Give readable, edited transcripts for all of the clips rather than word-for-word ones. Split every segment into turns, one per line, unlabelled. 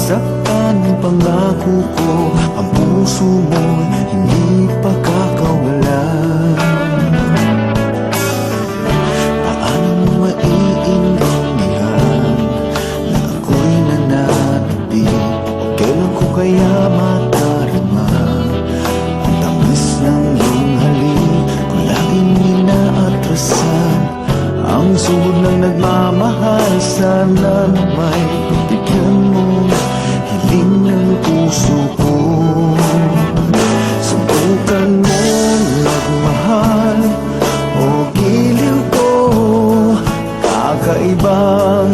nasaktan ang pangako ko, ang puso mo'y hindi pagkakawalan. Paano mo maiintindihan na ako'y nananabi? O kailan ko kaya matarama ang tamis ng iyong halik? Kung laging inaatrasan ang sugod ng nagmamahal, sana may bigyan mo hiling ng puso ko. Subukan mo magmahal o giliw ko, kakaibang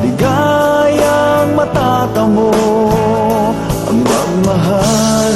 ligayang matatamo ang magmahal.